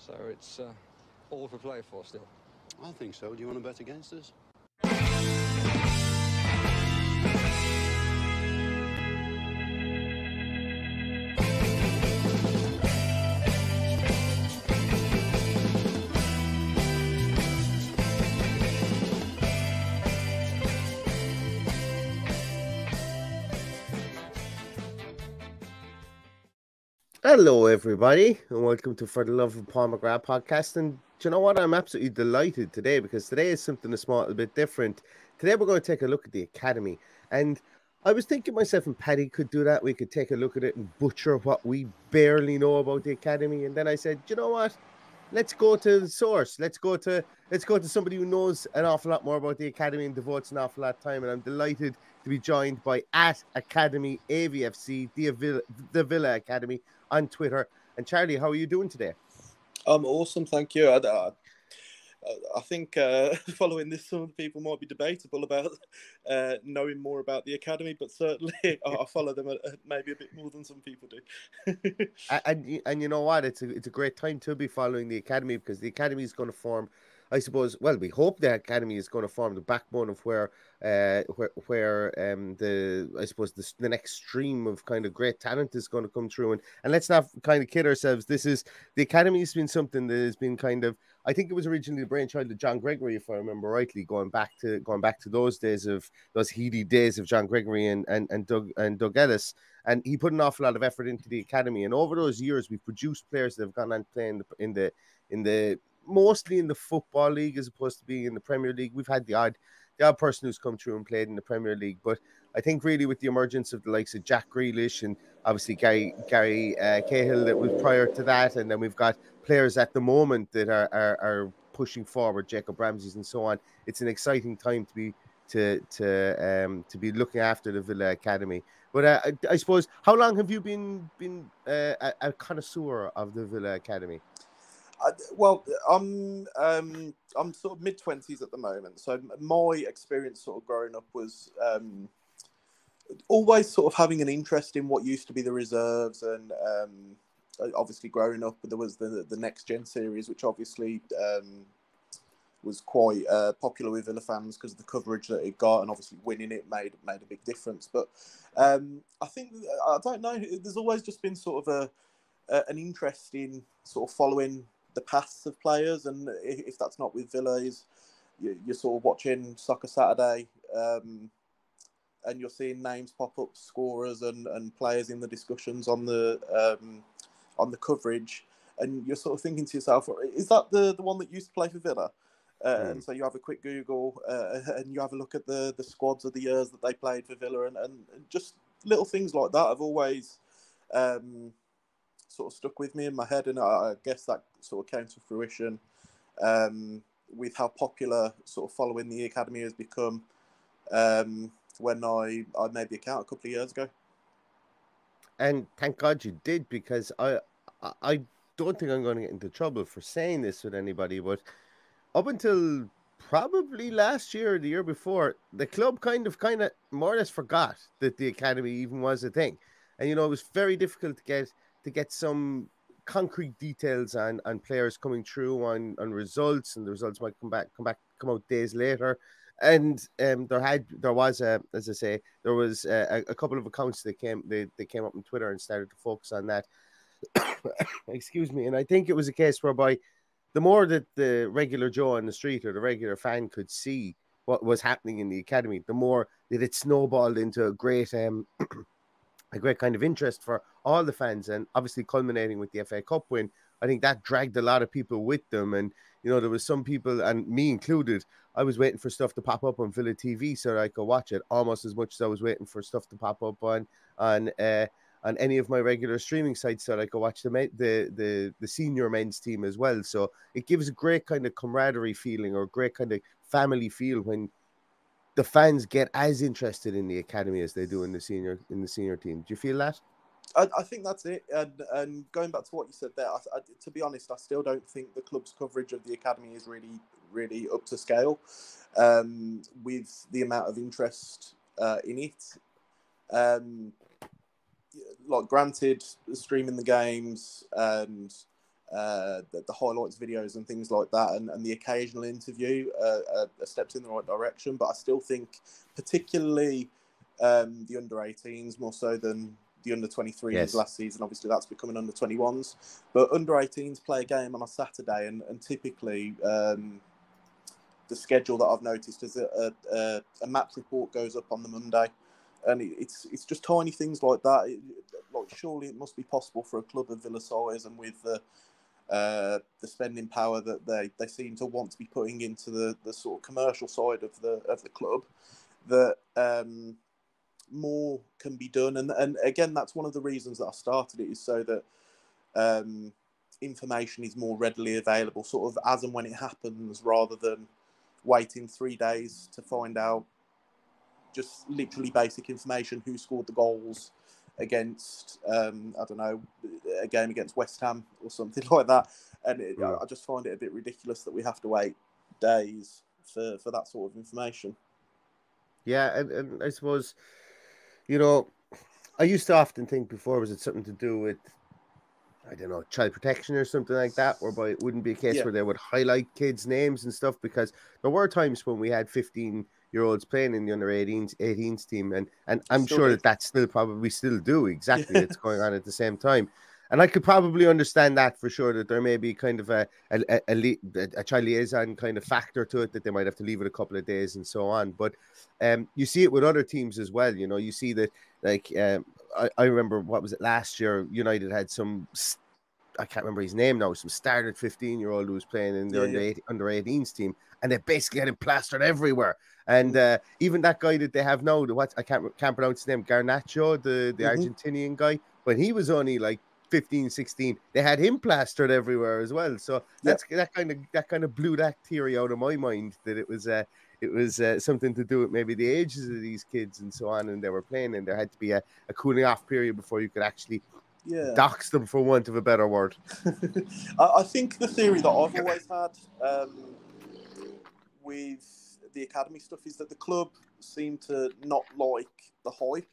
So it's all to play for still. I think so. Do you want to bet against us? Hello, everybody, and welcome to For the Love of Paul McGrath podcast. And do you know what? I'm absolutely delighted today because today is something a small bit different. Today, we're going to take a look at the academy. And I was thinking myself and Paddy could do that. We could take a look at it and butcher what we barely know about the academy. And then I said, you know what? Let's go to the source. Let's go to somebody who knows an awful lot more about the academy and devotes an awful lot of time. And I'm delighted to be joined by @Academy AVFC, the Villa Academy on Twitter. And Charlie, how are you doing today? I'm awesome, thank you. I think following this, some of the people might be debatable about knowing more about the academy, but certainly I follow them maybe a bit more than some people do. and you know what? It's a great time to be following the academy because the academy is going to form, I suppose. Well, we hope the academy is going to form the backbone of where the next stream of kind of great talent is going to come through. And let's not kind of kid ourselves. The academy has been something that has been kind of, I think it was originally the brainchild of John Gregory, if I remember rightly, going back to those heady days of John Gregory and Doug Ellis. And he put an awful lot of effort into the academy. And over those years, we've produced players that have gone on playing in the mostly in the Football League as opposed to being in the Premier League. We've had the odd person who's come through and played in the Premier League, but I think really with the emergence of the likes of Jack Grealish and obviously Gary Cahill that was prior to that, and then we've got players at the moment that are pushing forward, Jacob Ramsey and so on. It's an exciting time to be looking after the Villa Academy. But I suppose, how long have you been a connoisseur of the Villa Academy? Well, I'm sort of mid-20s at the moment, so my experience sort of growing up was always sort of having an interest in what used to be the reserves, and obviously growing up there was the Next Gen series, which obviously was quite popular with Villa fans because of the coverage that it got, and obviously winning it made a big difference. But I think, I don't know, there's always just been sort of an interest in sort of following the paths of players, and if that's not with Villa, you're sort of watching Soccer Saturday, and you're seeing names pop up, scorers and players in the discussions on the coverage, and you're sort of thinking to yourself, is that the one that used to play for Villa? And so you have a quick Google and you have a look at the squads of the years that they played for Villa, and just little things like that have always sort of stuck with me in my head, and I guess that sort of came to fruition with how popular sort of following the academy has become when I made the account a couple of years ago. And thank God you did, because I don't think I'm going to get into trouble for saying this with anybody, but up until probably last year or the year before, the club kind of more or less forgot that the academy even was a thing. And, it was very difficult to get some concrete details on players coming through on results, and the results might come out days later. And there was a couple of accounts that came up on Twitter and started to focus on that. Excuse me. And I think it was a case whereby the more that the regular Joe on the street or the regular fan could see what was happening in the academy, the more that it snowballed into a great kind of interest for all the fans, and obviously culminating with the FA Cup win. I think that dragged a lot of people with them, and there was some people, and me included, I was waiting for stuff to pop up on Villa TV so that I could watch it almost as much as I was waiting for stuff to pop up on any of my regular streaming sites so that I could watch the senior men's team as well. So it gives a great kind of camaraderie feeling, or a great kind of family feel, when the fans get as interested in the academy as they do in the senior team. Do you feel that? I think that's it. And going back to what you said there, to be honest, I still don't think the club's coverage of the academy is really, really up to scale with the amount of interest in it. Like, granted, streaming the games and the highlights videos and things like that, and the occasional interview are steps in the right direction. But I still think, particularly the under-18s, more so than the under-23s last season. Obviously, that's becoming under-21s. But under-18s play a game on a Saturday, and typically the schedule that I've noticed is a match report goes up on the Monday. And it's just tiny things like that. Like, surely it must be possible for a club of Villa size and with the spending power that they seem to want to be putting into the sort of commercial side of the club, that more can be done. And again, that's one of the reasons that I started it, is so that information is more readily available, sort of as and when it happens, rather than waiting 3 days to find out just literally basic information: who scored the goals against, I don't know, a game against West Ham or something like that. And I just find it a bit ridiculous that we have to wait days for that sort of information. Yeah, and I suppose, you know, I used to often think before, was it something to do with, I don't know, child protection or something like that, whereby it wouldn't be a case where they would highlight kids' names and stuff, because there were times when we had 15-year-olds playing in the under-18s team, and I'm sure that still probably still do exactly. It's going on at the same time. And I could probably understand that for sure, that there may be kind of a child liaison kind of factor to it, that they might have to leave it a couple of days and so on. But you see it with other teams as well. You know, you see that, like, I remember, what was it, last year, United had some, I can't remember his name now, some started 15-year-old who was playing in the under-18s team, and they basically had him plastered everywhere. And even that guy that they have now, I can't pronounce his name, Garnacho, the Argentinian guy, when he was only like 15, 16, they had him plastered everywhere as well. So that kind of blew that theory out of my mind, that it was something to do with maybe the ages of these kids and so on, and they were playing, and there had to be a cooling off period before you could actually dox them, for want of a better word. I think the theory that I've always had with the academy stuff is that the club seem to not like the hype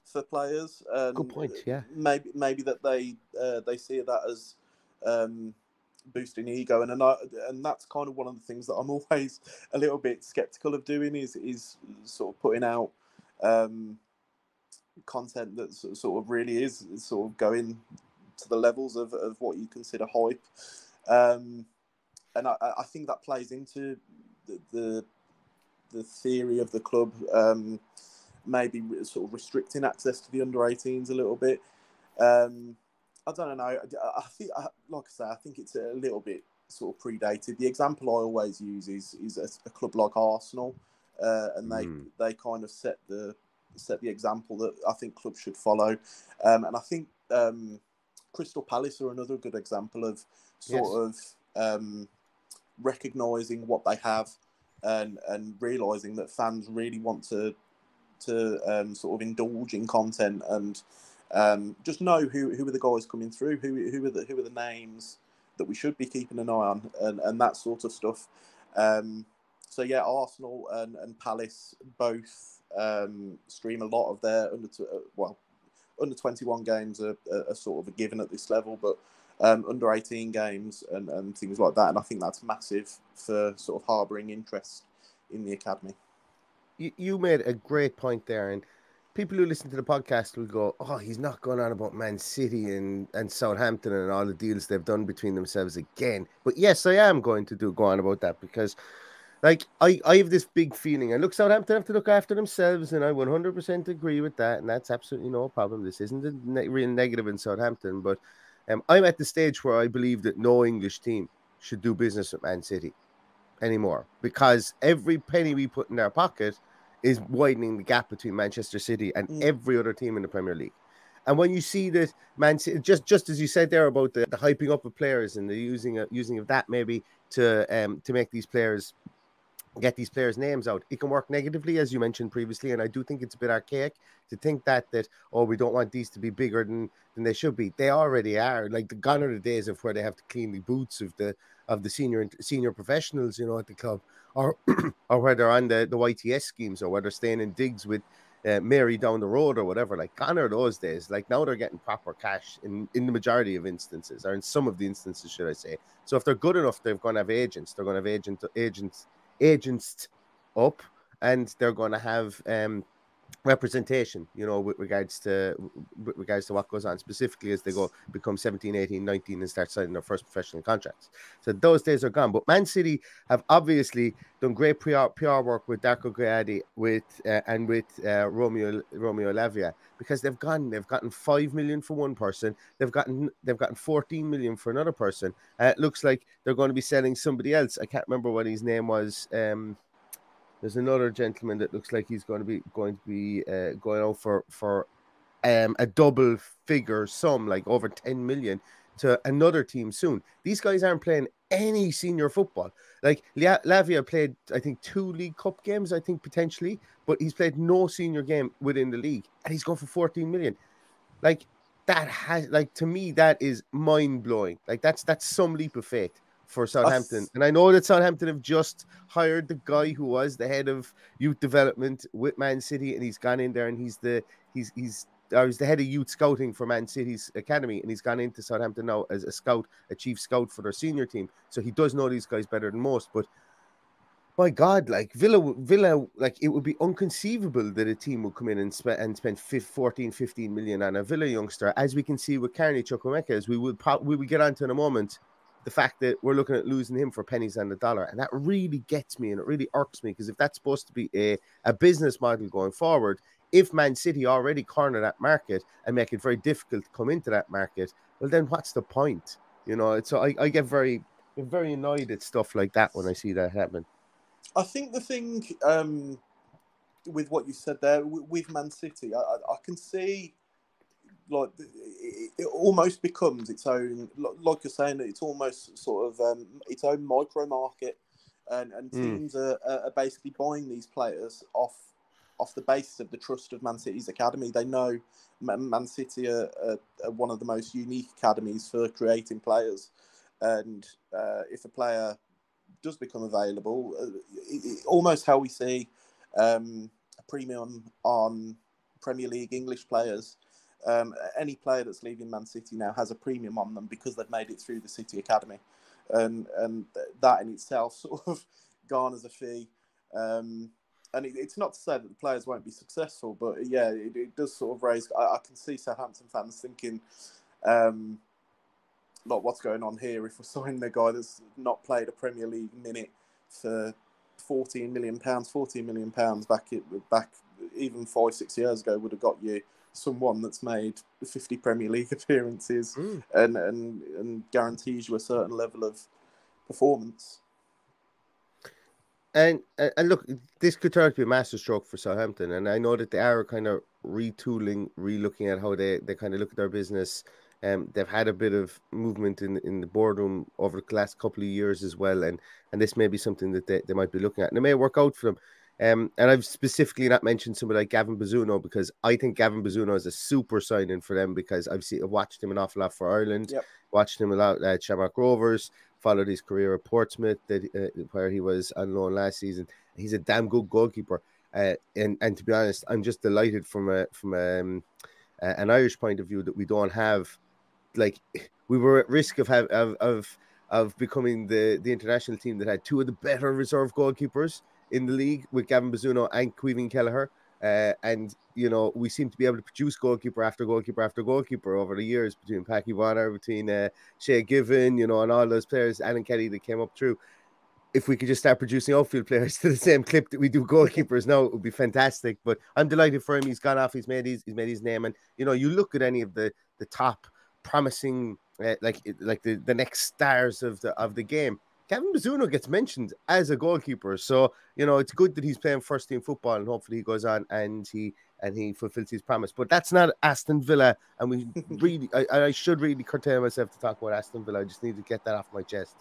for players. Good point. Yeah, maybe that they see that as boosting ego, and that's kind of one of the things that I'm always a little bit skeptical of doing, is sort of putting out content that sort of really is sort of going to the levels of what you consider hype. And I think that plays into the theory of the club, maybe sort of restricting access to the under-18s a little bit. I don't know. I think, like I say, I think it's a little bit sort of predated. The example I always use is a club like Arsenal, and they kind of set the example that I think clubs should follow. And I think Crystal Palace are another good example of sort of recognising what they have, and realising that fans really want to sort of indulge in content, and just know who are the guys coming through, who are the names that we should be keeping an eye on, and that sort of stuff. So yeah, Arsenal and Palace both stream a lot of their under 21 games are sort of a given at this level, but under 18 games and things like that, and I think that's massive for sort of harbouring interest in the academy. You made a great point there, and people who listen to the podcast will go, "Oh, he's not going on about Man City and Southampton and all the deals they've done between themselves again." But yes, I am going to go on about that, because, like, I have this big feeling, and look, Southampton have to look after themselves, and I 100% agree with that, and that's absolutely no problem. This isn't a real negative in Southampton, but I'm at the stage where I believe that no English team should do business with Man City anymore, because every penny we put in our pocket is widening the gap between Manchester City and every other team in the Premier League. And when you see that Man City, just as you said there about the hyping up of players and the using of that maybe to make these players, get these players' names out, it can work negatively, as you mentioned previously. And I do think it's a bit archaic to think that we don't want these to be bigger than they should be. They already are. Like, gone are the days of where they have to clean the boots of the senior professionals, at the club, or or where they're on the YTS schemes, or where they're staying in digs with Mary down the road or whatever. Like, gone are those days. Like, now they're getting proper cash in the majority of instances, or in some of the instances, should I say. So if they're good enough, they're going to have agents. They're going to have agents up, and they're going to have representation, with regards to what goes on, specifically as they become 17, 18, 19 and start signing their first professional contracts. So those days are gone. But Man City have obviously done great PR work with Darko Gayadi and with Romeo Lavia, because they've gotten 5 million for one person, they've gotten 14 million for another person. It looks like they're going to be selling somebody else. I can't remember what his name was. There's another gentleman that looks like he's going to be going out for a double figure sum, like over 10 million, to another team soon. These guys aren't playing any senior football. Like, Lavia played, I think, 2 League Cup games, I think, potentially, but he's played no senior game within the league, and he's going for 14 million. Like, to me, that is mind blowing. Like, that's some leap of faith for Southampton. And I know that Southampton have just hired the guy who was the head of youth development with Man City, and he's gone in there, and he's the head of youth scouting for Man City's academy, and he's gone into Southampton now as a chief scout for their senior team. So he does know these guys better than most. But my God, like Villa, like, it would be inconceivable that a team would come in and spend 14, 15 million on a Villa youngster, as we can see with Carney Chukwuemeka, as we will get onto in a moment. The fact that we're looking at losing him for pennies on the dollar, and that really gets me, and it really irks me, because if that's supposed to be a business model going forward, if Man City already corner that market and make it very difficult to come into that market, well, then what's the point? So I get very annoyed at stuff like that when I see that happen. I think the thing with what you said there with Man City, I can see, like, it almost becomes its own, like you're saying, it's almost sort of its own micro market, and teams are basically buying these players off the basis of the trust of Man City's academy. They know Man City are one of the most unique academies for creating players, and if a player does become available, almost how we see a premium on Premier League English players. Any player that's leaving Man City now has a premium on them because they've made it through the City Academy, and that in itself sort of garners a fee. And it's not to say that the players won't be successful, but yeah, it does sort of raise. I can see Southampton fans thinking, like, what's going on here? If we're signing a guy that's not played a Premier League minute for £14 million back even 5-6 years ago would have got you someone that's made 50 Premier League appearances and guarantees you a certain level of performance. And look, this could turn out to be a masterstroke for Southampton, and I know that they are kind of relooking at how they kind of look at their business. They've had a bit of movement in the boardroom over the last couple of years as well, and this may be something that they might be looking at, and it may work out for them. And I've specifically not mentioned somebody like Gavin Bazzuno, because I think Gavin Bazzuno is a super signing for them, because I've watched him an awful lot for Ireland, watched him a lot at Shamrock Rovers, followed his career at Portsmouth, where he was on loan last season. He's a damn good goalkeeper, and to be honest, I'm just delighted from an Irish point of view that we don't have, like, we were at risk of becoming the international team that had two of the better reserve goalkeepers in the league, with Gavin Bazzuno and Caoimhín Kelleher. And, we seem to be able to produce goalkeeper after goalkeeper after goalkeeper over the years, between Packy Warner, between Shea Given, and all those players, Alan Kelly, that came up through. If we could just start producing outfield players to the same clip that we do goalkeepers now, it would be fantastic. But I'm delighted for him. He's gone off. He's made his name. And, you look at any of the top promising, like the next stars of the game, Gavin Bazzuno gets mentioned as a goalkeeper. So, it's good that he's playing first team football, and hopefully he goes on and he fulfills his promise. But that's not Aston Villa, and we really, I should really curtail myself to talk about Aston Villa. I just need to get that off my chest.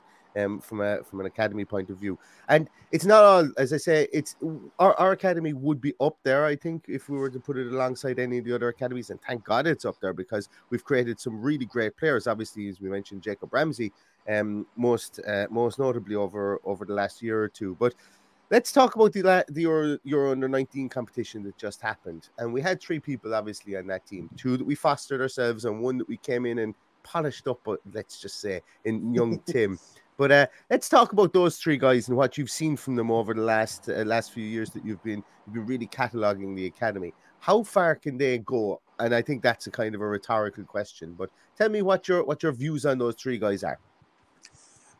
From an academy point of view, and it's not all, as I say, it's our academy would be up there, I think, if we were to put it alongside any of the other academies, and thank God it's up there, because we've created some really great players. Obviously, as we mentioned, Jacob Ramsey, most notably over the last year or two. But Let's talk about the Euro Under-19 competition that just happened. And we had 3 people, obviously, on that team. 2 that we fostered ourselves and 1 that we came in and polished up, let's just say, in young Tim. But let's talk about those 3 guys and what you've seen from them over the last few years that you've been really cataloguing the academy. How far can they go? And I think that's a kind of a rhetorical question. But tell me what your views on those 3 guys are.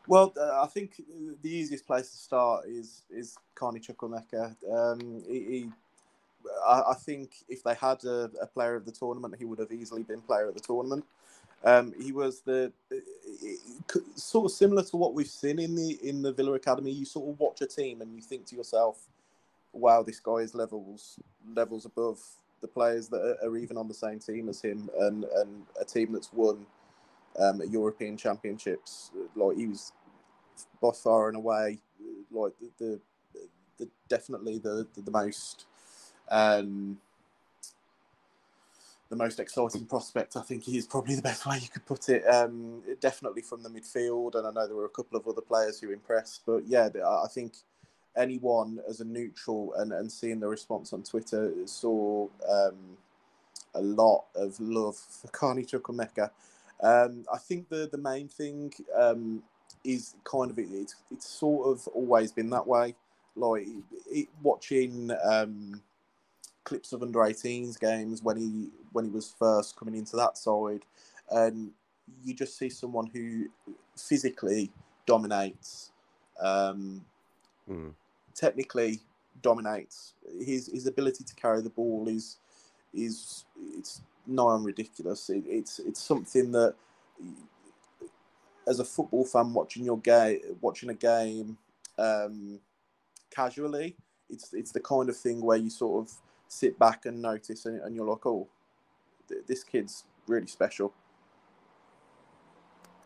Well, I think the easiest place to start is Carney Chukwuemeka. I think if they had a player of the tournament, he would have easily been player of the tournament. He was sort of similar to what we've seen in the Villa Academy. You sort of watch a team and you think to yourself, "Wow, this guy is levels above the players that are even on the same team as him," and a team that's won European Championships. Like, he was by far and away like the definitely the most exciting prospect. I think he is probably the best way you could put it. Definitely from the midfield, and I know there were a couple of other players who impressed. But yeah, I think anyone as a neutral and seeing the response on Twitter saw a lot of love for Carney Chukwuemeka. I think the main thing is kind of it's sort of always been that way. Like, watching clips of under-18s games when he was first coming into that side, and you just see someone who physically dominates, technically dominates. His ability to carry the ball is it's nigh on ridiculous. It's something that, as a football fan watching a game casually, it's the kind of thing where you sort of sit back and notice, and you're like, "Oh, this kid's really special."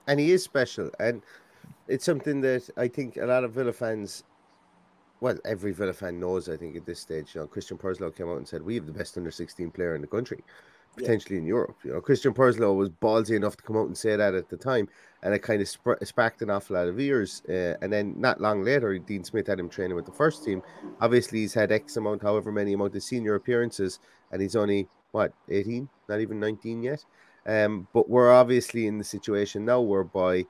And he is special, and it's something that I think a lot of Villa fans, well, every Villa fan knows, I think, at this stage. Christian Purslow came out and said, "We have the best under-16 player in the country, potentially in Europe." Christian Purslow was ballsy enough to come out and say that at the time, and it kind of sparked an awful lot of ears. And then not long later, Dean Smith had him training with the first team. Obviously, he's had however many amount of senior appearances, and he's only 18, not even 19 yet. But we're obviously in the situation now whereby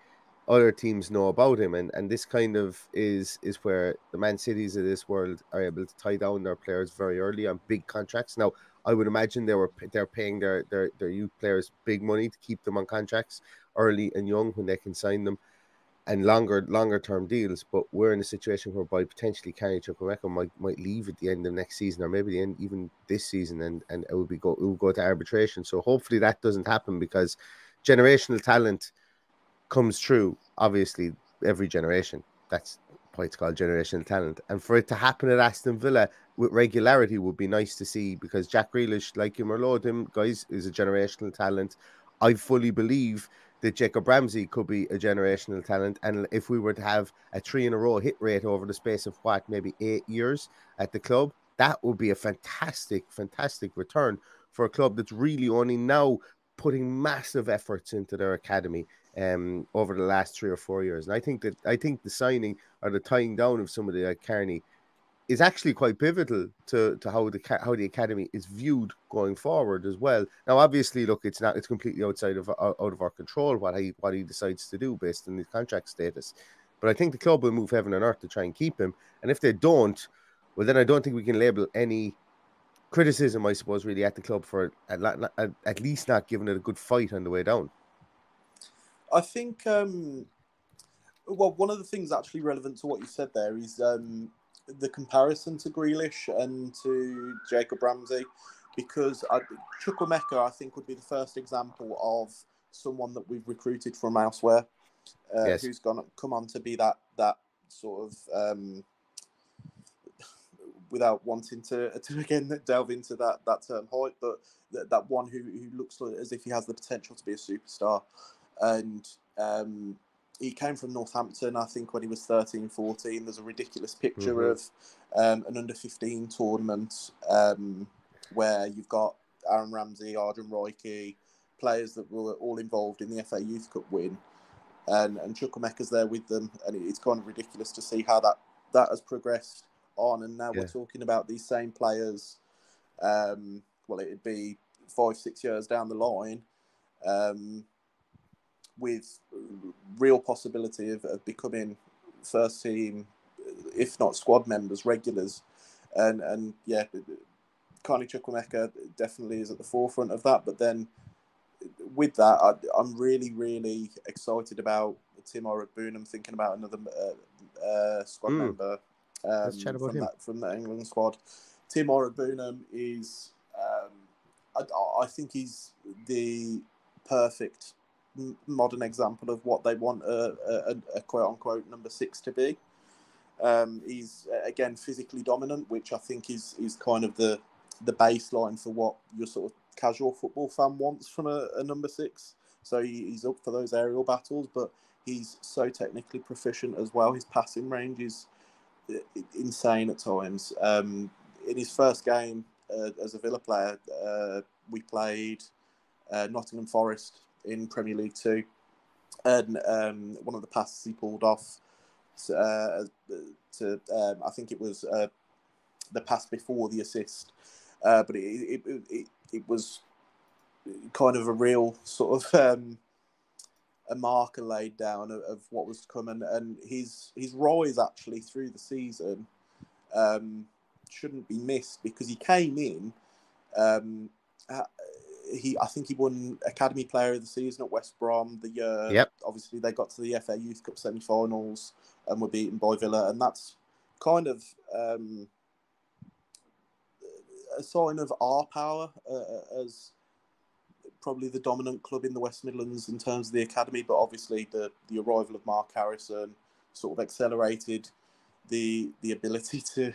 other teams know about him, and this kind of is where the Man Cities of this world are able to tie down their players very early on big contracts. Now, I would imagine they're paying their youth players big money to keep them on contracts early and young when they can sign them, and longer term deals. But we're in a situation whereby potentially Carney Chukwuemeka might leave at the end of next season, or maybe the end even this season, and it will go to arbitration. So hopefully that doesn't happen, because generational talent comes through, obviously, every generation. That's why it's called generational talent. And for it to happen at Aston Villa with regularity would be nice to see, because Jack Grealish, like him or loathe him, guys, is a generational talent. I fully believe that Jacob Ramsey could be a generational talent. And if we were to have a 3-in-a-row hit rate over the space of maybe 8 years at the club, that would be a fantastic return for a club that's really only now putting massive efforts into their academy over the last 3 or 4 years. And I think the signing or the tying down of somebody like Carney is actually quite pivotal to how the academy is viewed going forward as well. Now, obviously, look, it's completely out of our control what he decides to do based on his contract status. But I think the club will move heaven and earth to try and keep him. And if they don't, well, then I don't think we can label any criticism, I suppose, really at the club for at least not giving it a good fight on the way down. I think, one of the things actually relevant to what you said there is the comparison to Grealish and to Jacob Ramsey, because Chukwuemeka, I think, would be the first example of someone that we've recruited from elsewhere, who's come on to be that sort of, without wanting to again delve into that term height, but that one who looks as if he has the potential to be a superstar. And he came from Southampton, I think, when he was 13, 14. There's a ridiculous picture of an under-15 tournament where you've got Aaron Ramsey, Arden Roike, players that were all involved in the FA Youth Cup win. And Chukwuemeka's there with them. And it's kind of ridiculous to see how that has progressed on, and now we're talking about these same players. Well, it'd be 5-6 years down the line, with real possibility of becoming first team, if not squad members, regulars, and yeah, Carney Chukwuemeka definitely is at the forefront of that. But then with that, I'm really, really excited about Tim Oreilly. I'm thinking about another squad member from the England squad. Tim Oreilly is, I think he's the perfect modern example of what they want a quote-unquote number 6 to be. He's, again, physically dominant, which I think is kind of the baseline for what your sort of casual football fan wants from a number 6. So he's up for those aerial battles, but he's so technically proficient as well. His passing range is insane at times. In his first game as a Villa player, we played Nottingham Forest in Premier League 2, and one of the passes he pulled off to I think it was the pass before the assist, but it was kind of a real sort of a marker laid down of what was to come, and his rise actually through the season shouldn't be missed, because he came in. I think he won Academy Player of the Season at West Brom the year. Yep. Obviously, they got to the FA Youth Cup semi-finals and were beaten by Villa, and that's kind of a sign of our power as probably the dominant club in the West Midlands in terms of the academy. But obviously, the arrival of Mark Harrison sort of accelerated the ability to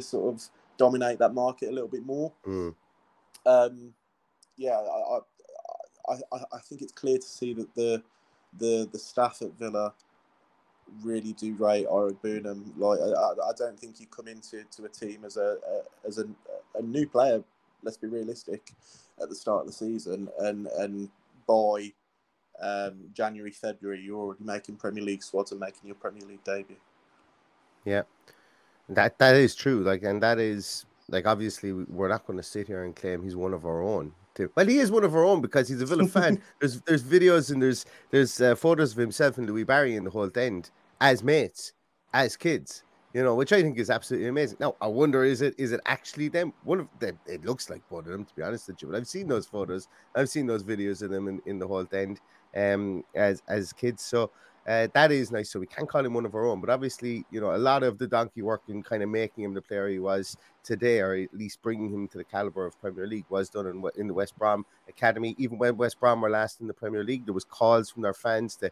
sort of dominate that market a little bit more. Yeah, I think it's clear to see that the staff at Villa really do rate Oreilly. Like, I don't think you come into a team as a new player. Let's be realistic. At the start of the season, and by January, February, you're already making Premier League squads and making your Premier League debut. Yeah, that is true. Like, and that is like, obviously we're not going to sit here and claim he's one of our own. Well, he is one of our own because he's a Villa fan. There's videos and there's photos of himself and Louis Barry in the whole end as mates, as kids, you know, which I think is absolutely amazing. Now, I wonder, is it actually them? One of them, it looks like both of them, to be honest with you. But I've seen those photos, I've seen those videos of them in the whole end, as kids. So that is nice. So we can call him one of our own. But obviously, you know, a lot of the donkey work in kind of making him the player he was today, or at least bringing him to the caliber of Premier League, was done in the West Brom academy. Even when West Brom were last in the Premier League, there was calls from their fans to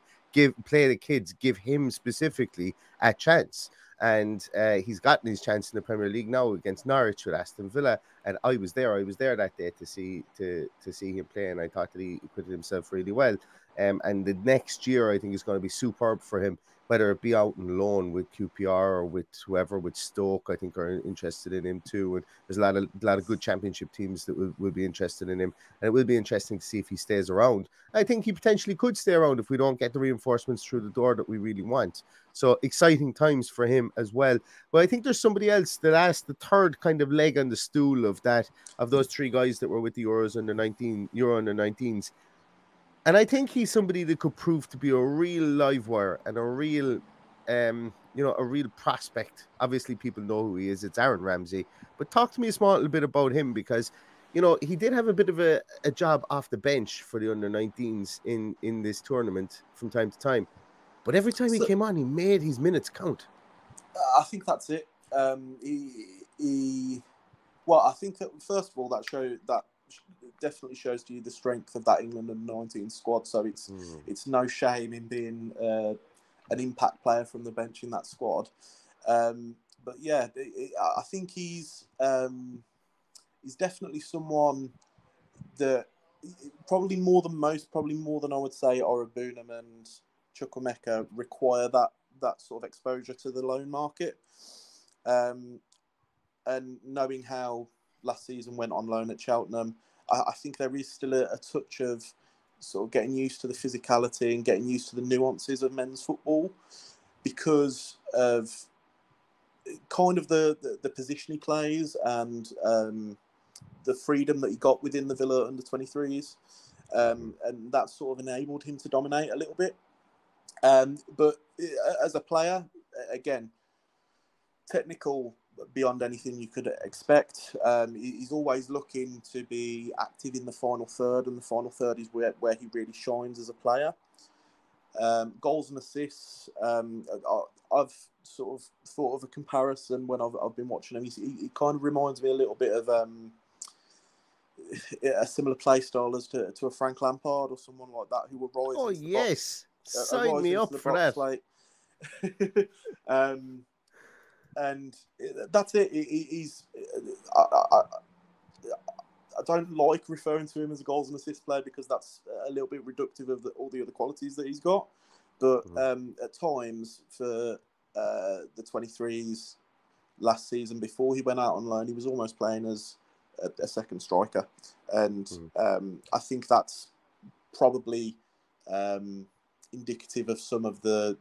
play the kids, give him specifically a chance. And he's gotten his chance in the Premier League now against Norwich with Aston Villa, and I was there that day to see him play, and I thought that he acquitted himself really well. And the next year, I think, is going to be superb for him, whether it be out on loan with QPR or with whoever, with Stoke, I think, are interested in him too. And there's a lot of good championship teams that will be interested in him. And it will be interesting to see if he stays around. I think he potentially could stay around if we don't get the reinforcements through the door that we really want. So exciting times for him as well. But I think there's somebody else that asked the third kind of leg on the stool of those three guys that were with the Euro under 19s. And I think he's somebody that could prove to be a real live wire and a real, a real prospect. Obviously, people know who he is. It's Aaron Ramsey. But talk to me a small little bit about him, because, you know, he did have a bit of a job off the bench for the under 19s in this tournament from time to time. But every time he came on, he made his minutes count. I think that's it. I think that, first of all, that definitely shows to you the strength of that England under-19 squad. So it's no shame in being an impact player from the bench in that squad. But yeah, I think he's definitely someone that probably more than I would say Oreilly and Chukwuemeka require that sort of exposure to the loan market. And knowing how last season went on loan at Cheltenham, I think there is still a touch of sort of getting used to the physicality and getting used to the nuances of men's football, because of kind of the position he plays and the freedom that he got within the Villa under 23s, and that sort of enabled him to dominate a little bit. But as a player, again, technical beyond anything you could expect. He's always looking to be active in the final third, and the final third is where he really shines as a player. Goals and assists. I've sort of thought of a comparison when I've been watching him. He kind of reminds me a little bit of a similar play style as to a Frank Lampard or someone like that who will rise. Oh, into the yes. box, Sign me up for that. Like, and that's it. He's. I don't like referring to him as a goals and assist player because that's a little bit reductive of all the other qualities that he's got. But at times for the 23s last season, before he went out on loan, he was almost playing as a second striker. And I think that's probably indicative of some of the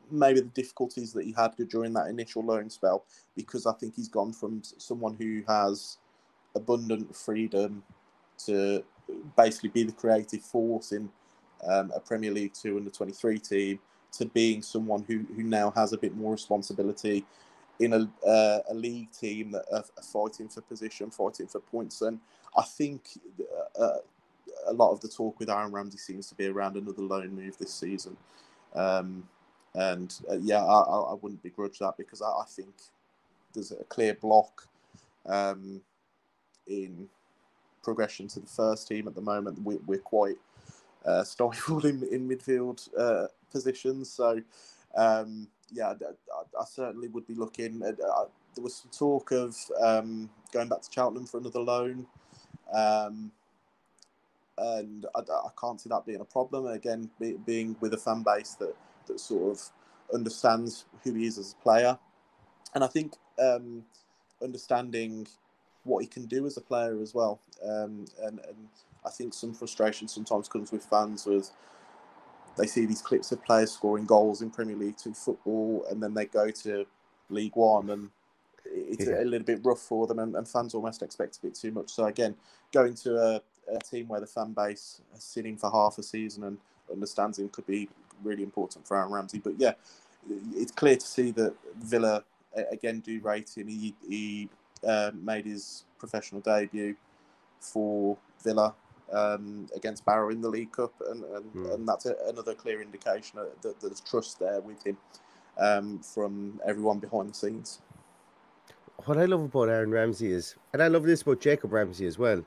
maybe the difficulties that he had during that initial loan spell, because I think he's gone from someone who has abundant freedom to basically be the creative force in a Premier League 2 under 23 team to being someone who now has a bit more responsibility in a league team that are fighting for position, fighting for points. And I think a lot of the talk with Aaron Ramsey seems to be around another loan move this season. I wouldn't begrudge that, because I think there's a clear block in progression to the first team at the moment. We're quite stifled in midfield positions. So, I certainly would be looking at... there was some talk of going back to Cheltenham for another loan. And I can't see that being a problem. Again, being with a fan base that sort of understands who he is as a player. And I think understanding what he can do as a player as well. And I think some frustration sometimes comes with fans with they see these clips of players scoring goals in Premier League 2 football, and then they go to League 1 and it's a little bit rough for them, and fans almost expect a bit too much. So again, going to a team where the fan base is sitting for half a season and understands him could be really important for Aaron Ramsey. But yeah, it's clear to see that Villa again do rate him. He made his professional debut for Villa against Barrow in the League Cup, and that's another clear indication that there's trust there with him from everyone behind the scenes. What I love about Aaron Ramsey is, and I love this about Jacob Ramsey as well,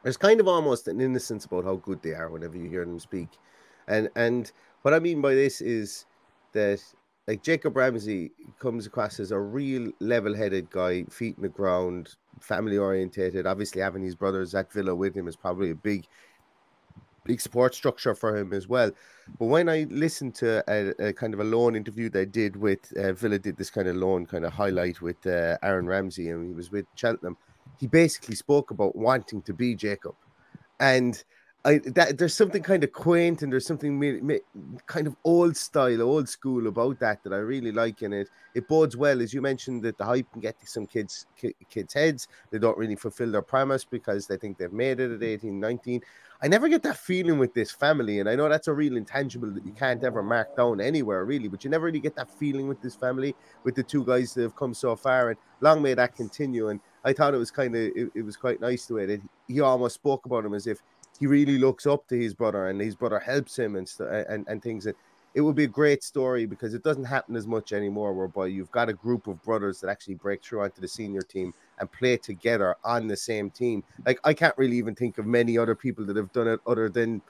there's kind of almost an innocence about how good they are whenever you hear them speak. And what I mean by this is that, like, Jacob Ramsey comes across as a real level-headed guy, feet in the ground, family-orientated. Obviously, having his brothers at Villa with him is probably a big support structure for him as well. But when I listened to a kind of a loan interview they did with Villa, did this kind of loan kind of highlight with Aaron Ramsey, and he was with Cheltenham, he basically spoke about wanting to be Jacob. And there's something kind of quaint and there's something kind of old school about that I really like in it. It bodes well, as you mentioned, that the hype can get to some kids' heads. They don't really fulfill their promise because they think they've made it at 18, 19. I never get that feeling with this family, and I know that's a real intangible that you can't ever mark down anywhere, really, but you never really get that feeling with this family, with the two guys that have come so far, and long may that continue. And I thought it was quite nice the way that he almost spoke about him as if he really looks up to his brother, and his brother helps him and things. And it would be a great story, because it doesn't happen as much anymore, whereby you've got a group of brothers that actually break through onto the senior team and play together on the same team. Like, I can't really even think of many other people that have done it other than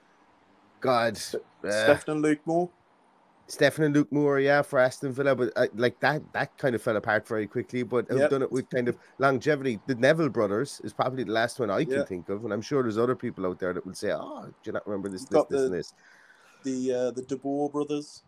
Stefan and Luke Moore. Stefan and Luke Moore, yeah, for Aston Villa, but that kind of fell apart very quickly. But have done it with kind of longevity. The Neville brothers is probably the last one I can think of, and I'm sure there's other people out there that will say, "Oh, do you not remember this, and this?" The De Boer brothers.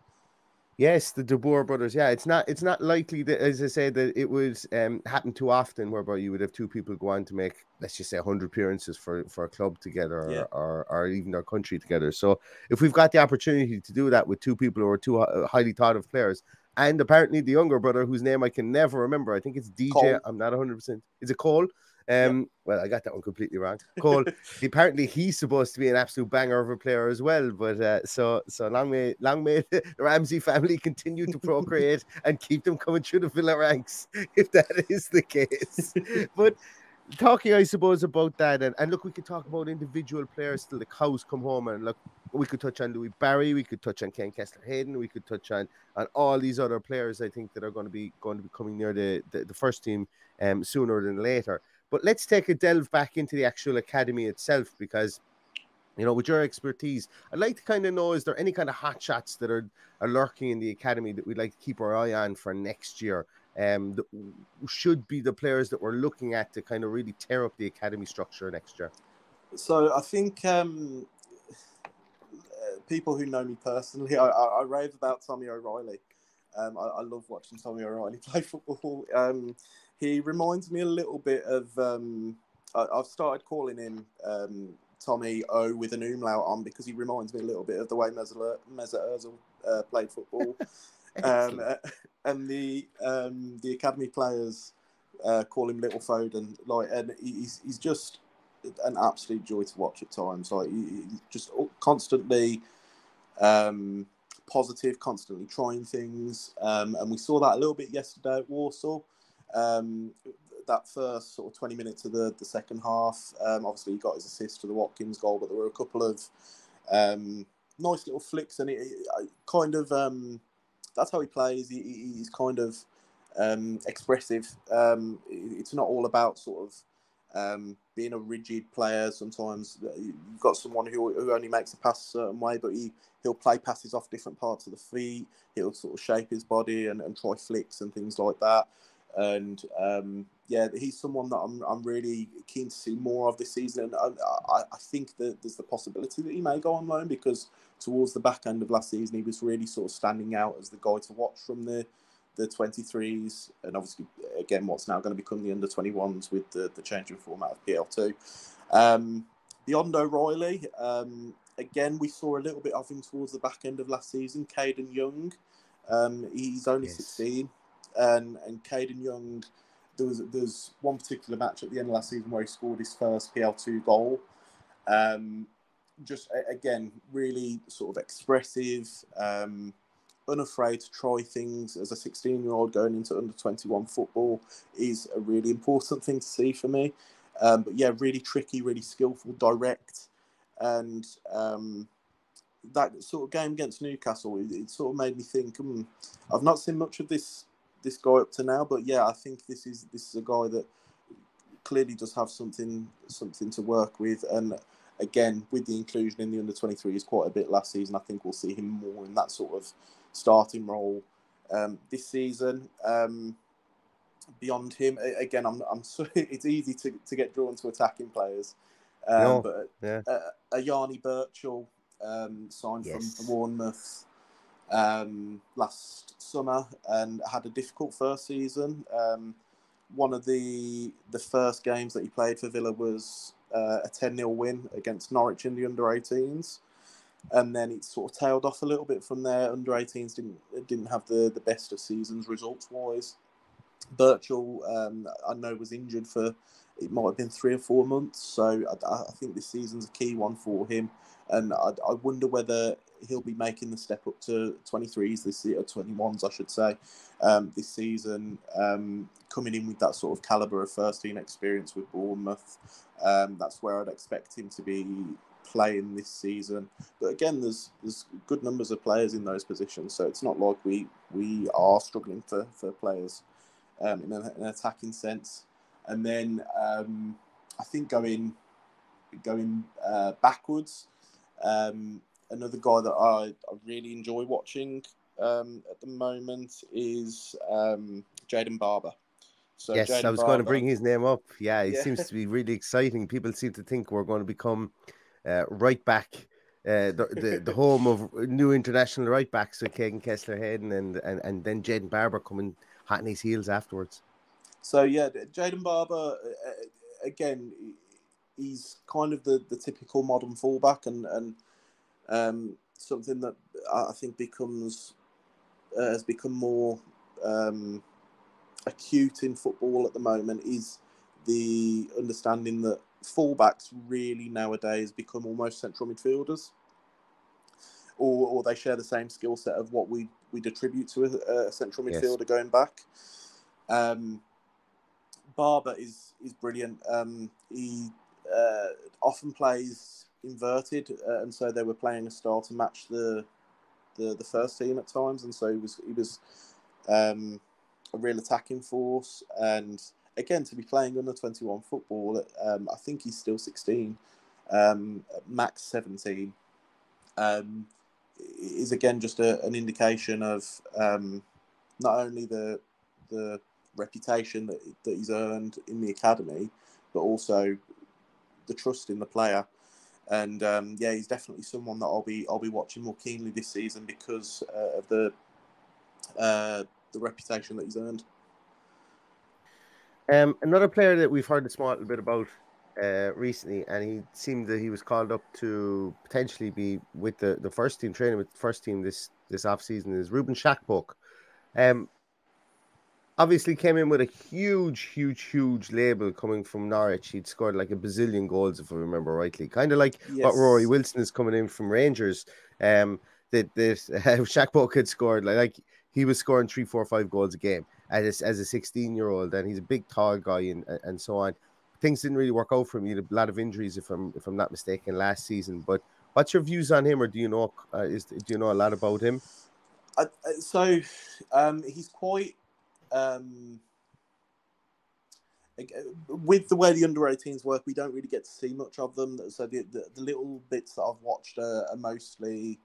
Yes, the De Boer brothers. Yeah, it's not likely that, as I said, that it would happen too often, whereby you would have two people go on to make, let's just say, 100 appearances for a club together, or even their country together. So if we've got the opportunity to do that with two people who are two highly thought of players, and apparently the younger brother, whose name I can never remember. I think it's DJ. Cole. I'm not 100%. Is it Cole? Yep. Well, I got that one completely wrong. Cole. Apparently, he's supposed to be an absolute banger of a player as well. But so long may the Ramsey family continue to procreate and keep them coming through the Villa ranks, if that is the case. But talking, I suppose, about that, and look, we could talk about individual players till the cows come home, and look, we could touch on Louis Barry, we could touch on Ken Kessler-Hayden, we could touch on all these other players. I think that are going to be coming near the first team sooner than later. But let's take a delve back into the actual academy itself, because with your expertise, I'd like to kind of know, is there any kind of hot shots that are lurking in the academy that we'd like to keep our eye on for next year? That should be the players that we're looking at to kind of really tear up the academy structure next year. So I think people who know me personally, I rave about Tommy O'Reilly. I love watching Tommy O'Reilly play football. He reminds me a little bit of... I've started calling him Tommy O with an umlaut on, because he reminds me a little bit of the way Mesut Ozil played football. And the academy players call him Little Foden. And he's just an absolute joy to watch at times. He's just constantly positive, constantly trying things. And we saw that a little bit yesterday at Warsaw. That first sort of 20 minutes of the second half. Obviously, he got his assist for the Watkins goal, but there were a couple of nice little flicks, and it kind of that's how he plays. He's kind of expressive. It's not all about sort of being a rigid player. Sometimes you've got someone who only makes a pass a certain way, but he'll play passes off different parts of the feet. He'll sort of shape his body and try flicks and things like that. And he's someone that I'm really keen to see more of this season. And I think that there's the possibility that he may go on loan, because towards the back end of last season, he was really sort of standing out as the guy to watch from the 23s, and obviously again what's now going to become the under 21s with the changing format of PL2. Beyond O'Reilly, again we saw a little bit of him towards the back end of last season. Caden Young, he's only 16. And Caden Young, there was one particular match at the end of last season where he scored his first PL2 goal. Just again, really sort of expressive, unafraid to try things. As a 16-year-old going into under 21 football is a really important thing to see for me. But yeah, really tricky, really skillful, direct, and that sort of game against Newcastle, it sort of made me think, I've not seen much of this guy up to now, but yeah, I think this is a guy that clearly does have something to work with. And again, with the inclusion in the under 23s quite a bit last season, I think we'll see him more in that sort of starting role this season. Beyond him, again, I'm sorry, it's easy to get drawn to attacking players, but Yanni Birchall signed from Bournemouth last summer and had a difficult first season. One of the first games that he played for Villa was a 10-0 win against Norwich in the under-18s, and then it sort of tailed off a little bit from there. Under-18s didn't have the best of seasons results-wise. Birchall, I know, was injured for, it might have been 3 or 4 months, so I think this season's a key one for him. And I wonder whether he'll be making the step up to 23s this year, or 21s, I should say, this season, coming in with that sort of calibre of first-team experience with Bournemouth. That's where I'd expect him to be playing this season. But again, there's good numbers of players in those positions, so it's not like we are struggling for players in an attacking sense. And then I think going backwards, another guy that I really enjoy watching at the moment is Jayden Barber. So yes, Jayden I was Barber, going to bring his name up. Yeah, he seems to be really exciting. People seem to think we're going to become right back, the home of new international right backs with Caden Kessler-Hayden and then Jayden Barber coming hot in his heels afterwards. So yeah, Jayden Barber, again, he's kind of the typical modern fullback, and something that I think becomes has become more acute in football at the moment is the understanding that fullbacks really nowadays become almost central midfielders, or they share the same skill set of what we'd attribute to a central midfielder going back. Barber is brilliant. He often plays inverted, and so they were playing a style to match the first team at times, and so he was a real attacking force. And again, to be playing under 21 football, I think he's still 16, max 17, is again just an indication of not only the reputation that he's earned in the academy, but also the trust in the player. And he's definitely someone that I'll be watching more keenly this season because of the reputation that he's earned. Another player that we've heard a small bit about recently, and he seemed that he was called up to potentially be with the first team, training with the first team this off season, is Ruben Shaq. Obviously came in with a huge label coming from Norwich. He'd scored like a bazillion goals, if I remember rightly. Kind of like what Rory Wilson is coming in from Rangers. That Shaq had scored like he was scoring 3, 4, 5 goals a game as a 16-year-old, and he's a big tall guy and so on. Things didn't really work out for him. He had a lot of injuries, if I'm not mistaken, last season. But what's your views on him, or do you know do you know a lot about him? So he's quite. With the way the under-18s work, we don't really get to see much of them. So the little bits that I've watched are mostly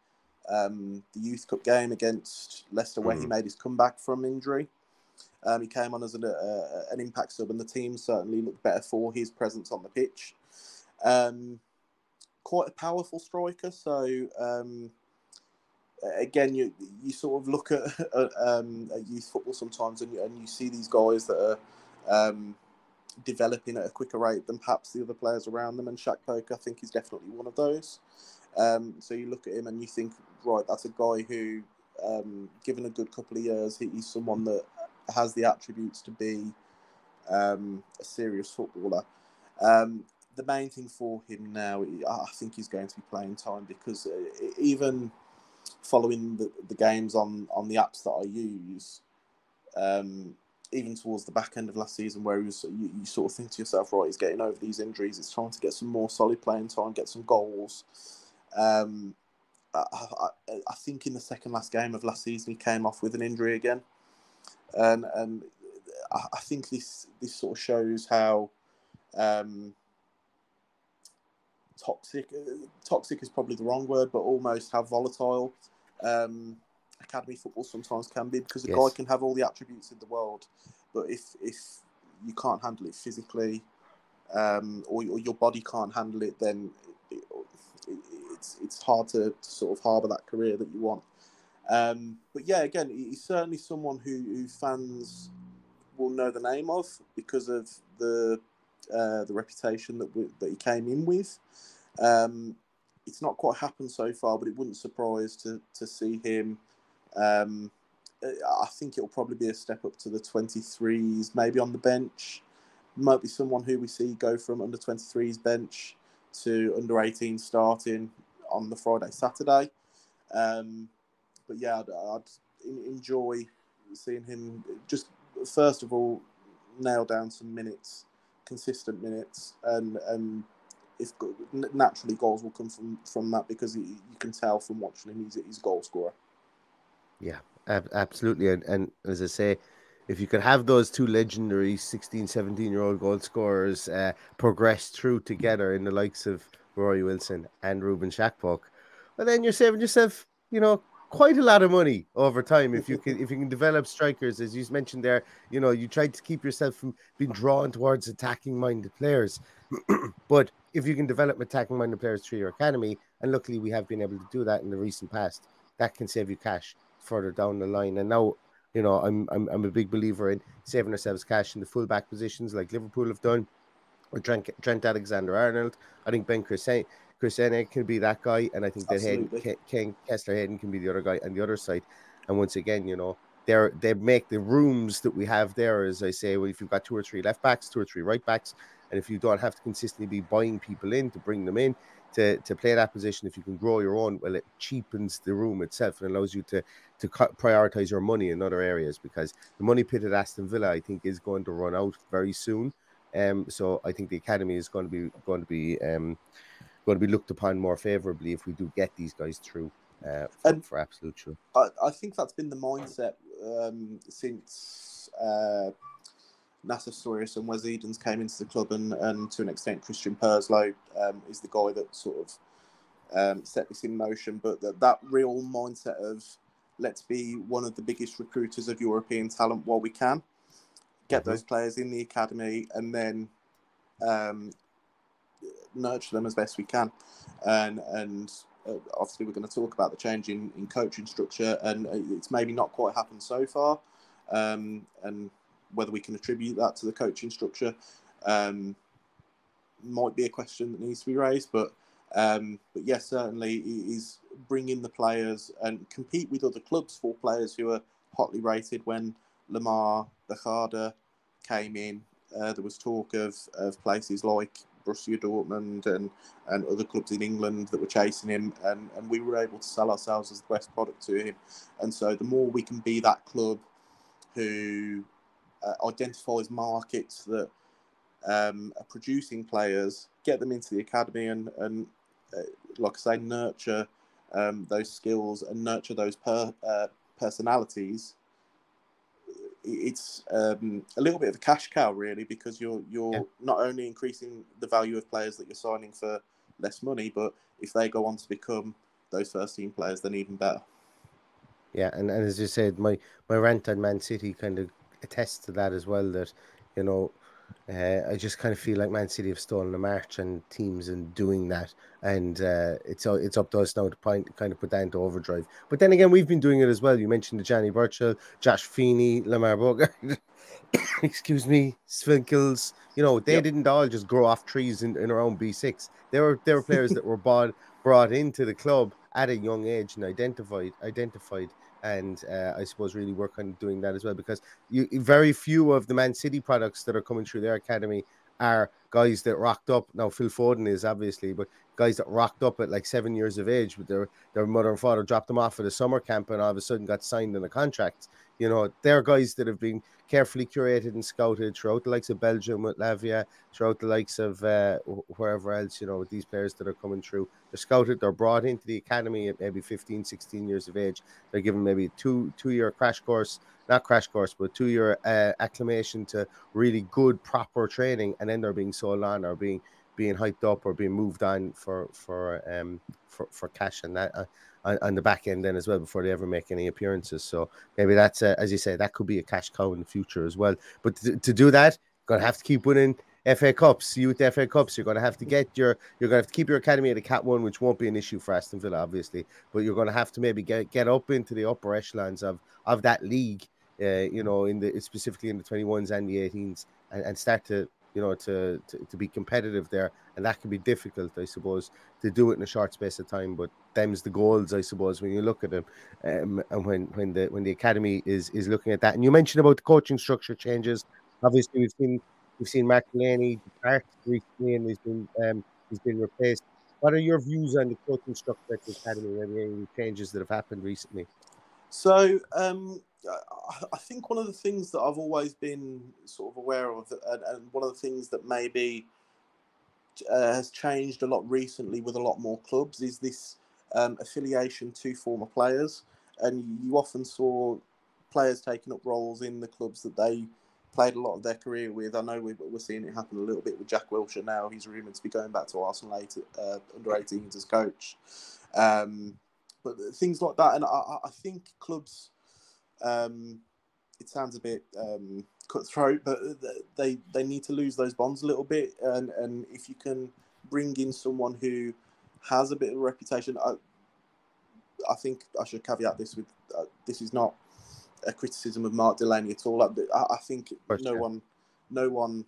the Youth Cup game against Leicester, where he made his comeback from injury. He came on as an impact sub, and the team certainly looked better for his presence on the pitch. Quite a powerful striker, so again, you sort of look at youth football sometimes, and you see these guys that are developing at a quicker rate than perhaps the other players around them, and Shaq Poker, I think, is definitely one of those. So you look at him and you think, right, that's a guy who, given a good couple of years, he's someone that has the attributes to be a serious footballer. The main thing for him now, I think, he's going to be playing time, because even following the games on the apps that I use, even towards the back end of last season, where you sort of think to yourself, right, he's getting over these injuries, it's trying to get some more solid playing time, get some goals. I think in the second last game of last season, he came off with an injury again, and I think this sort of shows how toxic is probably the wrong word, but almost how volatile academy football sometimes can be, because a guy can have all the attributes in the world, but if you can't handle it physically, or your body can't handle it, then it's hard to sort of harbour that career that you want. But yeah, again, he's certainly someone who fans will know the name of because of the reputation that he came in with. It's not quite happened so far, but it wouldn't surprise to see him. I think it'll probably be a step up to the 23s, maybe on the bench. Might be someone who we see go from under 23s bench to under 18 starting on the Friday, Saturday. But yeah, I'd enjoy seeing him just, first of all, nail down some minutes, consistent minutes, and if naturally goals will come from that, because you can tell from watching him he's a goal scorer. Yeah, absolutely. And as I say, if you could have those two legendary 16, 17-year-old goal scorers progress through together in the likes of Rory Wilson and Ruben Shaq, well, then you're saving yourself, quite a lot of money over time if you can develop strikers, as you mentioned there. You try to keep yourself from being drawn towards attacking-minded players, but if you can develop attacking-minded players through your academy, and luckily we have been able to do that in the recent past, that can save you cash further down the line. And now, I'm a big believer in saving ourselves cash in the full-back positions, like Liverpool have done, or Trent Alexander-Arnold. I think Ben Christiane can be that guy, and I think that Ken Kessler-Hayden can be the other guy on the other side. And once again, you know, they make the rooms that we have there, as I say, well, if you've got 2 or 3 left backs, 2 or 3 right backs, and if you don't have to consistently be buying people in to bring them in to play that position, if you can grow your own, well, it cheapens the room itself and allows you to prioritize your money in other areas, because the money pit at Aston Villa, I think, is going to run out very soon. So I think the academy is going to be looked upon more favorably if we do get these guys through for absolute sure. I think that's been the mindset since Nasser Storius and Wes Edens came into the club, and to an extent Christian Perslow is the guy that sort of set this in motion. But that real mindset of let's be one of the biggest recruiters of European talent while we can, get those players in the academy, and then nurture them as best we can. And obviously we're going to talk about the change in coaching structure, and it's maybe not quite happened so far, and whether we can attribute that to the coaching structure might be a question that needs to be raised. But yes, certainly it is bringing the players and compete with other clubs for players who are hotly rated. When Lamar Bechada came in, there was talk of places like Borussia Dortmund and other clubs in England that were chasing him, and we were able to sell ourselves as the best product to him. And so the more we can be that club who identifies markets that are producing players, get them into the academy, and like I say, nurture those skills and nurture those personalities, it's a little bit of a cash cow, really, because you're not only increasing the value of players that you're signing for less money, but if they go on to become those first team players, then even better. Yeah, and as you said, my rant on Man City kind of attests to that as well, that, you know, I just kind of feel like Man City have stolen a march on teams in doing that, and it's up to us now to kind of put that into overdrive. But then again, we've been doing it as well. You mentioned the Johnny Burchell, Josh Feeney, Lamar Bogart, excuse me, Svinkels. You know, they didn't all just grow off trees in around B6. They were players that were brought into the club at a young age and identified. And I suppose really work on doing that as well, because very few of the Man City products that are coming through their academy are guys that rocked up. Now, Phil Foden is obviously, but guys that rocked up at like 7 years of age with their mother and father dropped them off at a summer camp and all of a sudden got signed in a contract. You know, they're guys that have been carefully curated and scouted throughout the likes of Belgium with Lavia, throughout the likes of wherever else, you know, with these players that are coming through. They're scouted, they're brought into the academy at maybe 15, 16 years of age. They're given maybe a two-year crash course, not crash course, but 2-year acclimation to really good, proper training, and then they're being sold on or being hyped up or being moved on for cash and that on the back end then as well before they ever make any appearances. So maybe that's as you say, that could be a cash cow in the future as well. But to do that, you're gonna have to keep winning FA Cups, youth FA Cups. You're gonna have to keep your academy at a Cat 1, which won't be an issue for Aston Villa, obviously. But you're gonna have to maybe get up into the upper echelons of that league, you know, specifically in the 21s and the 18s, and start to, you know, to be competitive there. And that can be difficult, I suppose, to do it in a short space of time. But them's the goals, I suppose, when you look at them, and when the academy is looking at that. And you mentioned about the coaching structure changes. Obviously, we've seen Mark Delaney depart recently, and he's been replaced. What are your views on the coaching structure at the academy and any changes that have happened recently? So I think one of the things that I've always been sort of aware of, and one of the things that maybe has changed a lot recently with a lot more clubs, is this affiliation to former players. And you often saw players taking up roles in the clubs that they played a lot of their career with. I know we're seeing it happen a little bit with Jack Wilshere now. He's rumoured to be going back to Arsenal later, under 18s as coach. But things like that. And I think clubs, it sounds a bit cutthroat, but they need to lose those bonds a little bit. And if you can bring in someone who has a bit of a reputation, I think I should caveat this with this is not a criticism of Mark Delaney at all. I think no one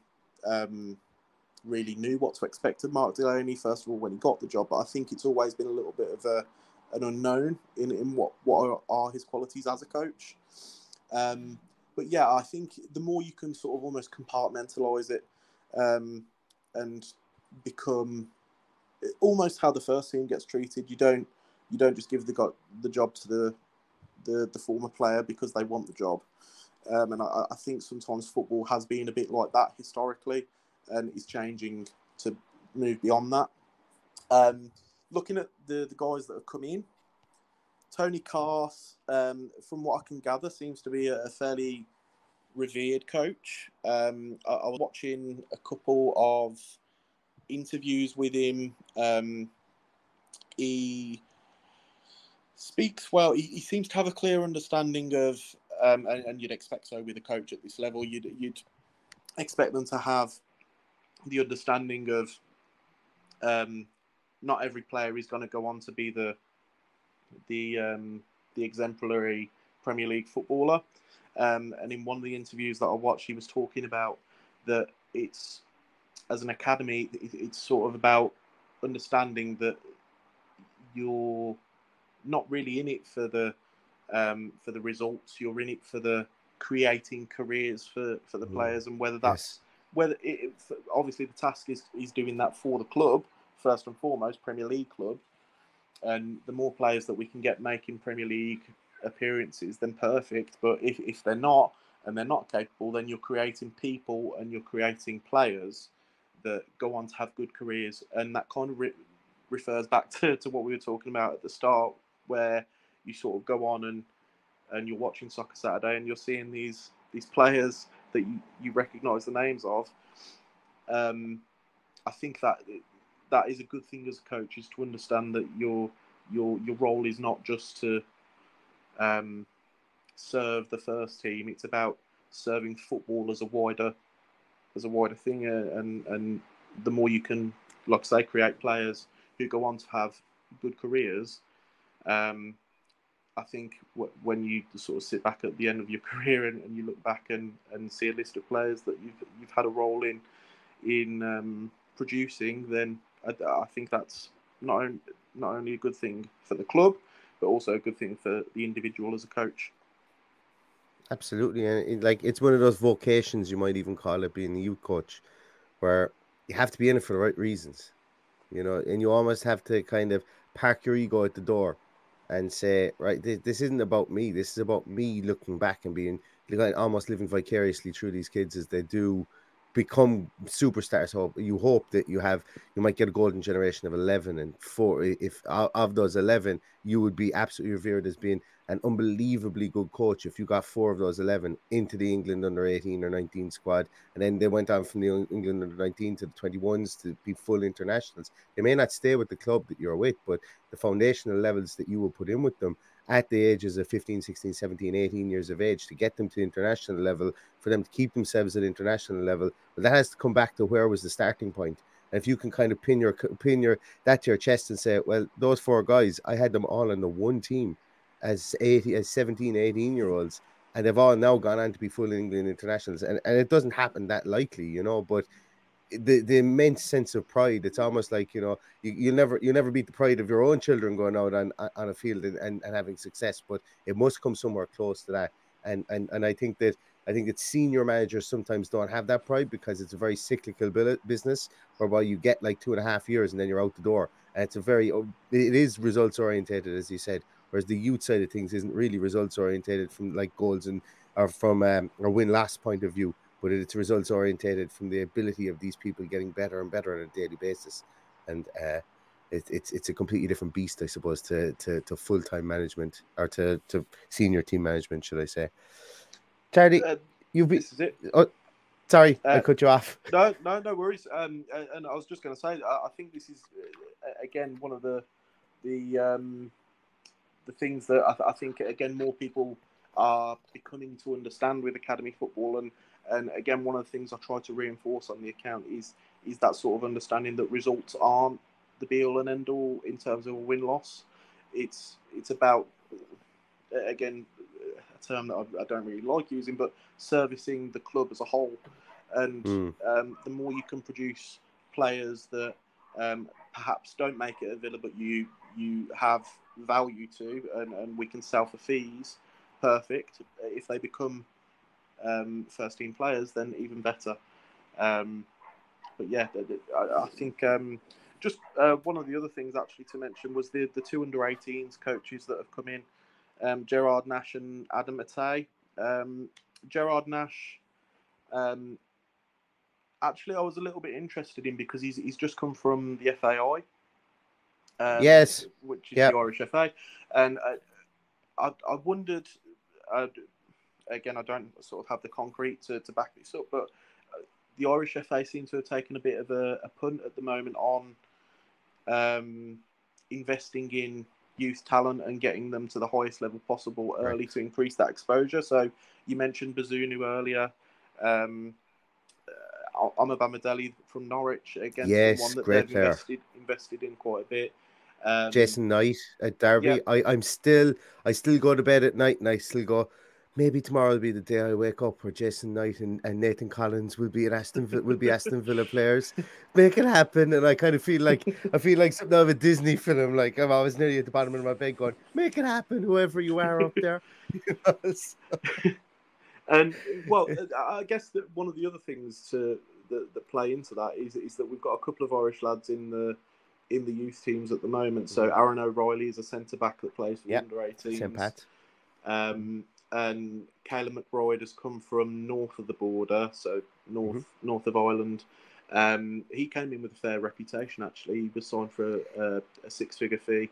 really knew what to expect of Mark Delaney, first of all, when he got the job. But I think it's always been a little bit of an unknown in what are his qualities as a coach. But yeah, I think the more you can sort of almost compartmentalise it and become almost how the first team gets treated. You don't just give the job to the former player because they want the job. And I think sometimes football has been a bit like that historically, and is changing to move beyond that. Looking at the guys that have come in, Tony Carth, from what I can gather, seems to be a fairly revered coach. I was watching a couple of interviews with him. He speaks well. He seems to have a clear understanding of, and you'd expect so with a coach at this level. You'd expect them to have the understanding of not every player is going to go on to be the exemplary Premier League footballer. And in one of the interviews that I watched, he was talking about that it's, as an academy, it's sort of about understanding that you're not really in it for the results. You're in it for the creating careers for the players, and whether that's obviously the task is doing that for the club first and foremost, Premier League club, and the more players that we can get making Premier League appearances, then perfect. But if they're not, and they're not capable, then you're creating people and you're creating players that go on to have good careers, and that kind of refers back to what we were talking about at the start, where you sort of go on and you're watching Soccer Saturday and you're seeing these players that you recognise the names of. I think that is a good thing as a coach, is to understand that your role is not just to serve the first team. It's about serving football as a wider thing, and the more you can, like I say, create players who go on to have good careers. I think when you sort of sit back at the end of your career and you look back and see a list of players that you've had a role in producing, then I think that's not only a good thing for the club, but also a good thing for the individual as a coach. Absolutely, and it's one of those vocations, you might even call it, being a youth coach, where you have to be in it for the right reasons, and you almost have to kind of park your ego at the door and say, right, this isn't about me. This is about me looking back and being almost living vicariously through these kids as they do become superstars. So you hope that you might get a golden generation of 11, and 4. If of those 11, you would be absolutely revered as being an unbelievably good coach if you got 4 of those 11 into the England under 18 or 19 squad, and then they went on from the England under 19 to the 21s to be full internationals. They may not stay with the club that you're with, but the foundational levels that you will put in with them at the ages of 15, 16, 17, 18 years of age to get them to international level, for them to keep themselves at international level. But that has to come back to where was the starting point. And if you can kind of pin that to your chest and say, well, those 4 guys, I had them all on the one team as 17, 18-year-olds, and they've all now gone on to be full England internationals. And it doesn't happen that likely, but the immense sense of pride, it's almost like, you'll never beat the pride of your own children going out on a field and having success, but it must come somewhere close to that. And I think that senior managers sometimes don't have that pride because it's a very cyclical business, whereby you get like 2.5 years and then you're out the door. And it is results orientated, as you said, whereas the youth side of things isn't really results orientated from like goals or from a win-loss point of view, but it's results orientated from the ability of these people getting better and better on a daily basis. And it's a completely different beast, I suppose, to full-time management, or to senior team management, should I say. Charlie, this is it. Oh, sorry, I cut you off. No worries. And I was just going to say, I think this is again one of the things that I think again more people are becoming to understand with academy football, and again one of the things I try to reinforce on the account is that sort of understanding that results aren't the be all and end all in terms of a win-loss. It's about, again, a term that I don't really like using, but servicing the club as a whole. And the more you can produce players that perhaps don't make it at Villa, but you you have value to, and we can sell for fees, perfect. If they become first team players, then even better. But yeah, I think just one of the other things actually to mention was the two under-18s coaches that have come in, Gerard Nash and Adam Atay. Gerard Nash, actually, I was a little bit interested in because he's just come from the FAI, Yes, which is the Irish FA, and I wondered. Again, I don't sort of have the concrete to back this up, but the Irish FA seem to have taken a bit of a punt at the moment on investing in youth talent and getting them to the highest level possible early to increase that exposure. So you mentioned Bazunu earlier. Amabamidele from Norwich, again, someone that they've invested in quite a bit. Jason Knight at Derby. Yeah. I still go to bed at night and I still go, maybe tomorrow will be the day I wake up where Jason Knight and Nathan Collins will be Aston Villa players. Make it happen. And I kind of feel like something out of a Disney film. Like I'm always nearly at the bottom of my bed going, make it happen, whoever you are up there. And well, I guess that one of the other things that play into that is that we've got a couple of Irish lads in the youth teams at the moment. So Aiden OReilly is a centre back that plays for the under-18s. And Caleb McBride has come from north of the border, so north of Ireland. He came in with a fair reputation. Actually, he was signed for a six-figure fee.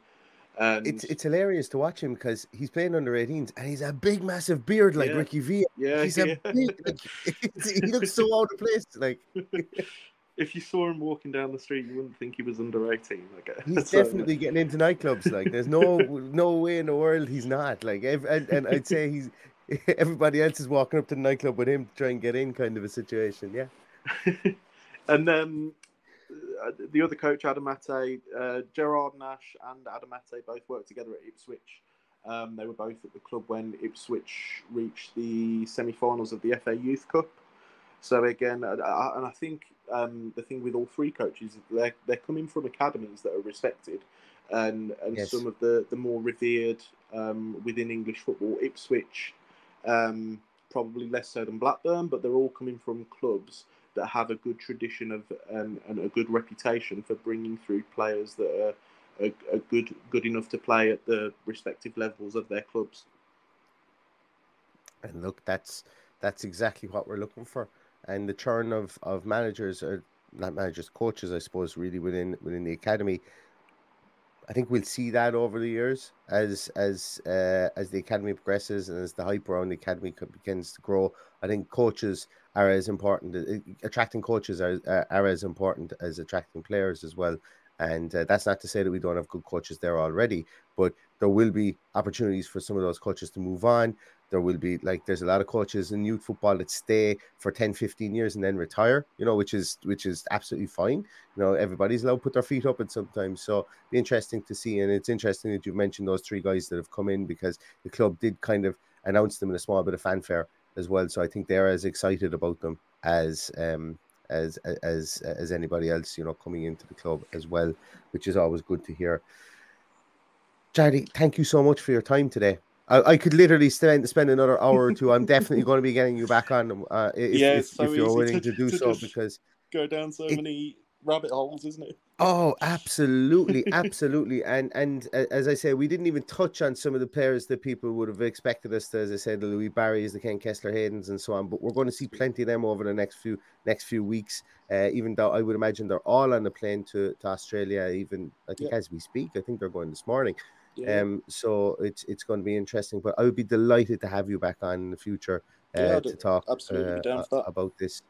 It's hilarious to watch him because he's playing under-18s and he's a big, massive beard like Ricky Villa. Yeah, he's a big. He looks so out of place. Like, if you saw him walking down the street, you wouldn't think he was under-18. Like, he's definitely getting into nightclubs. Like, there's no way in the world he's not. Like, and I'd say everybody else is walking up to the nightclub with him to try and get in, kind of a situation. Yeah. And then the other coach, Adam Atay, Gerard Nash and Adam Atay both worked together at Ipswich. They were both at the club when Ipswich reached the semi-finals of the FA Youth Cup. So again, and I think the thing with all three coaches is they're coming from academies that are respected, and some of the more revered within English football. Ipswich, probably less so than Blackburn, but they're all coming from clubs that have a good tradition of and a good reputation for bringing through players that are good enough to play at the respective levels of their clubs. And look, that's exactly what we're looking for. And the churn of managers, or not managers, coaches, I suppose, really within the academy. I think we'll see that over the years as the academy progresses and as the hype around the academy begins to grow. I think coaches are as important. Attracting coaches are as important as attracting players as well. And that's not to say that we don't have good coaches there already, but there will be opportunities for some of those coaches to move on. There will be, there's a lot of coaches in youth football that stay for 10, 15 years and then retire, which is absolutely fine. Everybody's allowed to put their feet up at sometimes. So it'll be interesting to see. And it's interesting that you've mentioned those three guys that have come in because the club did kind of announce them in a small bit of fanfare as well. So I think they're as excited about them as anybody else, coming into the club as well, which is always good to hear. Jardy, thank you so much for your time today. I could literally spend another hour or two. I'm definitely going to be getting you back on if you're willing to do so, because go down so many rabbit holes, isn't it? Oh, absolutely, absolutely. And as I say, we didn't even touch on some of the players that people would have expected us to, as I said, the Louis Barrys, the Ken Kessler-Haydens and so on. But we're going to see plenty of them over the next few weeks, even though I would imagine they're all on the plane to Australia, even, I think, as we speak. I think they're going this morning. So it's going to be interesting. But I would be delighted to have you back on in the future to talk about this.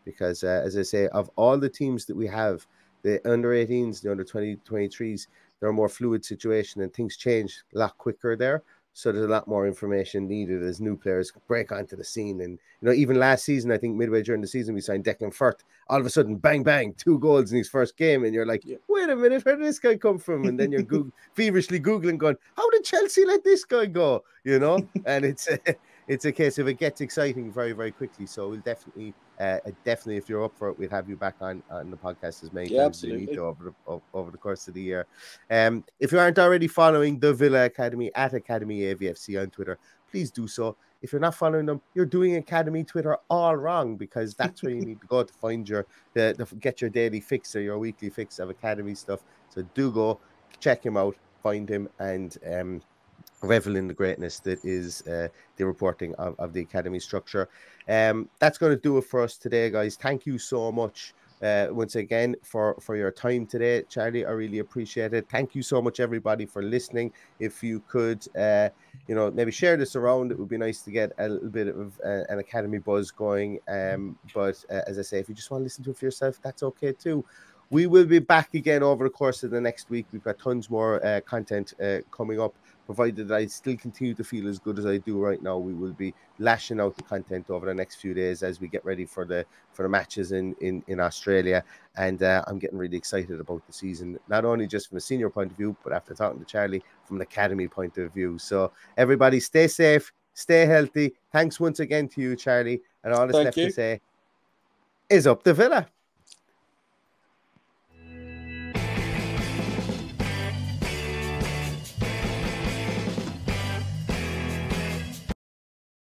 Because, as I say, of all the teams that we have, the under-18s, the under-23s, they're a more fluid situation and things change a lot quicker there. So there's a lot more information needed as new players break onto the scene. And, even last season, I think midway during the season, we signed Declan Firth. All of a sudden, bang, bang, 2 goals in his first game. And you're like, wait a minute, where did this guy come from? And then you're feverishly Googling going, how did Chelsea let this guy go? And it's it's a case of it gets exciting very, very quickly. So we'll definitely, if you're up for it, we'll have you back on the podcast as many times as we need to over the course of the year. If you aren't already following the Villa Academy at Academy AVFC on Twitter, please do so. If you're not following them, you're doing Academy Twitter all wrong, because that's where you need to go to find get your daily fix or your weekly fix of Academy stuff. So do go check him out, find him, and revel in the greatness that is the reporting of the Academy structure. That's going to do it for us today, guys. Thank you so much once again for your time today, Charlie. I really appreciate it. Thank you so much, everybody, for listening. If you could maybe share this around, it would be nice to get a little bit of an Academy buzz going. But as I say, if you just want to listen to it for yourself, that's okay too. We will be back again over the course of the next week. We've got tons more content coming up. Provided I still continue to feel as good as I do right now, we will be lashing out the content over the next few days as we get ready for the matches in Australia. And I'm getting really excited about the season, not only just from a senior point of view, but after talking to Charlie, from an Academy point of view. So everybody stay safe, stay healthy. Thanks once again to you, Charlie. And all that's left to say is up the Villa.